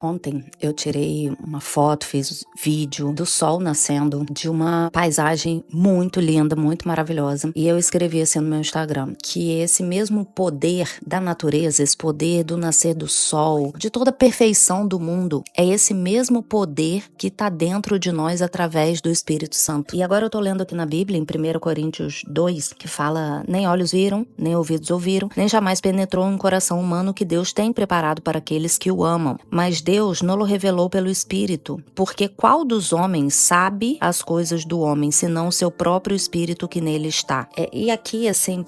Ontem eu tirei uma foto, fiz vídeo do sol nascendo, de uma paisagem muito linda, muito maravilhosa. E eu escrevi assim no meu Instagram, que esse mesmo poder da natureza, esse poder do nascer do sol, de toda a perfeição do mundo, é esse mesmo poder que tá dentro de nós através do Espírito Santo. E agora eu tô lendo aqui na Bíblia, em 1 Coríntios 2, que fala: nem olhos viram, nem ouvidos ouviram, nem jamais penetrou um coração humano que Deus tem preparado para aqueles que o amam. Mas Deus não o revelou pelo Espírito, porque qual dos homens sabe as coisas do homem, senão o seu próprio Espírito que nele está? E aqui, assim,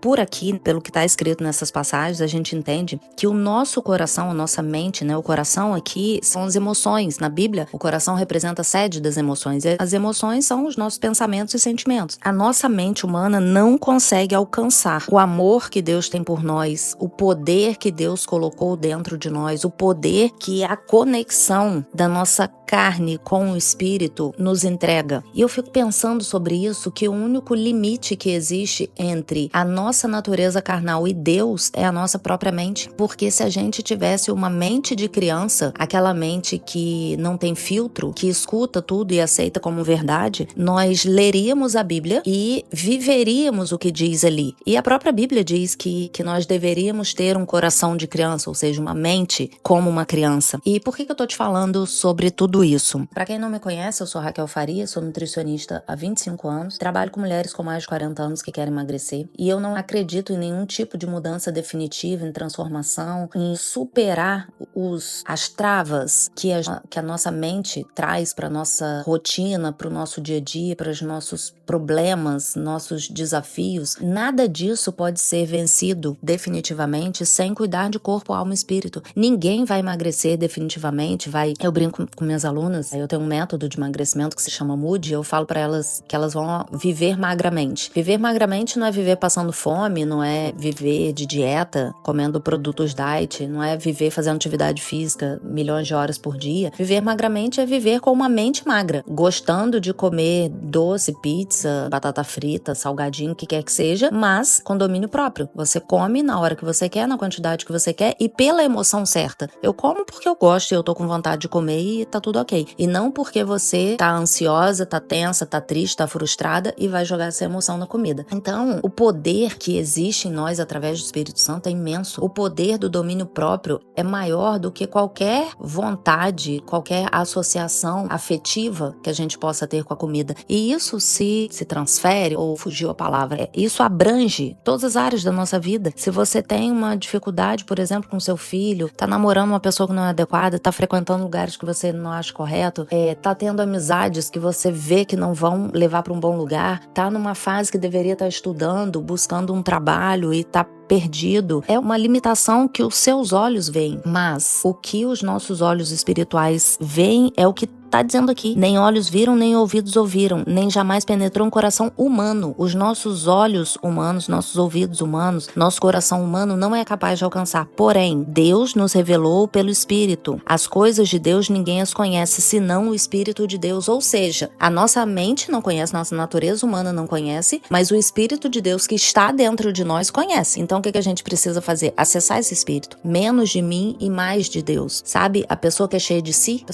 por aqui, pelo que está escrito nessas passagens, a gente entende que o nosso coração, a nossa mente, né? O coração aqui são as emoções. Na Bíblia, o coração representa a sede das emoções. E as emoções são os nossos pensamentos e sentimentos. A nossa mente humana não consegue alcançar o amor que Deus tem por nós, o poder que Deus colocou dentro de nós, o poder que a conexão da nossa carne com o Espírito nos entrega. E eu fico pensando sobre isso, que o único limite que existe entre a nossa natureza carnal e Deus é a nossa própria mente. Porque se a gente tivesse uma mente de criança, aquela mente que não tem filtro, que escuta tudo e aceita como verdade, nós leríamos a Bíblia e viveríamos o que diz ali. E a própria Bíblia diz que nós deveríamos ter um coração de criança, ou seja, uma mente como uma criança. E por que eu tô te falando sobre tudo isso? Para quem não me conhece, eu sou Raquel Faria, sou nutricionista há 25 anos, trabalho com mulheres com mais de 40 anos que querem emagrecer. E eu não acredito em nenhum tipo de mudança definitiva, em transformação, em superar as travas que a nossa mente traz para nossa rotina, para o nosso dia a dia, para os nossos problemas, nossos desafios. Nada disso pode ser vencido definitivamente sem cuidar de corpo, alma e espírito. Ninguém vai emagrecer definitivamente, Eu brinco com minhas alunas, eu tenho um método de emagrecimento que se chama Mood, e eu falo para elas que elas vão viver magramente. Viver magramente não é viver passando fome, não é viver de dieta, comendo produtos diet, não é viver fazendo atividade física milhões de horas por dia. Viver magramente é viver com uma mente magra, gostando de comer doce, pizza, batata frita, salgadinho, o que quer que seja, mas com domínio próprio. Você come na hora que você quer, na quantidade que você quer e pela emoção certa. Eu como porque eu gosto e eu tô com vontade de comer e tá tudo ok. E não porque você tá ansiosa, tá tensa, tá triste, tá frustrada e vai jogar essa emoção na comida. Então, o poder que existe em nós através do Espírito Santo é imenso. O poder do domínio próprio é maior do que qualquer vontade, qualquer associação afetiva que a gente possa ter com a comida. E isso se transfere, ou fugiu a palavra, isso abrange todas as áreas da nossa vida. Se você tem uma dificuldade, por exemplo, com seu filho, tá namorando uma pessoa que não é adequada, tá frequentando lugares que você não acha correto, tá tendo amizades que você vê que não vão levar para um bom lugar, tá numa fase que deveria estar estudando, buscando um trabalho e tá perdido, é uma limitação que os seus olhos veem, mas o que os nossos olhos espirituais veem é o que tá dizendo aqui: nem olhos viram, nem ouvidos ouviram, nem jamais penetrou um coração humano. Os nossos olhos humanos, nossos ouvidos humanos, nosso coração humano não é capaz de alcançar. Porém, Deus nos revelou pelo Espírito. As coisas de Deus ninguém as conhece, senão o Espírito de Deus. Ou seja, a nossa mente não conhece, nossa natureza humana não conhece, mas o Espírito de Deus que está dentro de nós conhece. Então, o que a gente precisa fazer? Acessar esse Espírito. Menos de mim e mais de Deus. Sabe? A pessoa que é cheia de si,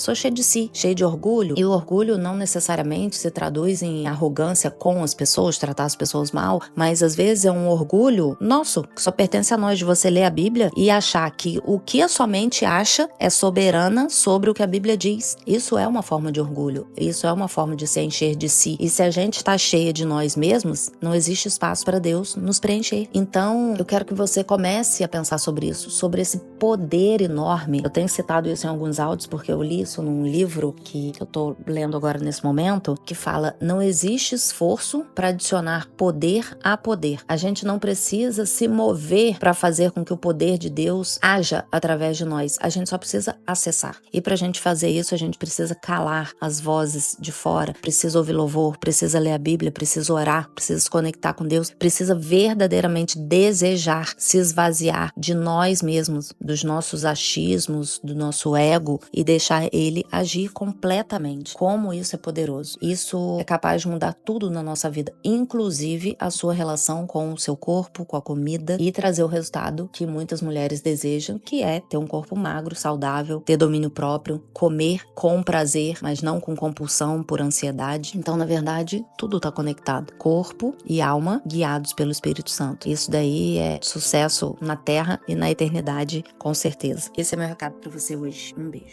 cheia de orgulho, e o orgulho não necessariamente se traduz em arrogância com as pessoas, tratar as pessoas mal, mas às vezes é um orgulho nosso, que só pertence a nós, de você ler a Bíblia e achar que o que a sua mente acha é soberana sobre o que a Bíblia diz. Isso é uma forma de orgulho, isso é uma forma de se encher de si. E se a gente está cheia de nós mesmos, não existe espaço para Deus nos preencher. Então, eu quero que você comece a pensar sobre isso, sobre esse poder enorme. Eu tenho citado isso em alguns áudios porque eu li isso num livro que eu tô lendo agora nesse momento, que fala: não existe esforço para adicionar poder a poder. A gente não precisa se mover para fazer com que o poder de Deus haja através de nós. A gente só precisa acessar. E pra gente fazer isso, a gente precisa calar as vozes de fora, precisa ouvir louvor, precisa ler a Bíblia, precisa orar, precisa se conectar com Deus, precisa verdadeiramente desejar se esvaziar de nós mesmos, dos nossos achismos, do nosso ego e deixar ele agir completamente completamente. Como isso é poderoso. Isso é capaz de mudar tudo na nossa vida, inclusive a sua relação com o seu corpo, com a comida, e trazer o resultado que muitas mulheres desejam, que é ter um corpo magro, saudável, ter domínio próprio, comer com prazer, mas não com compulsão por ansiedade. Então, na verdade, tudo está conectado. Corpo e alma guiados pelo Espírito Santo. Isso daí é sucesso na Terra e na eternidade, com certeza. Esse é meu recado para você hoje. Um beijo.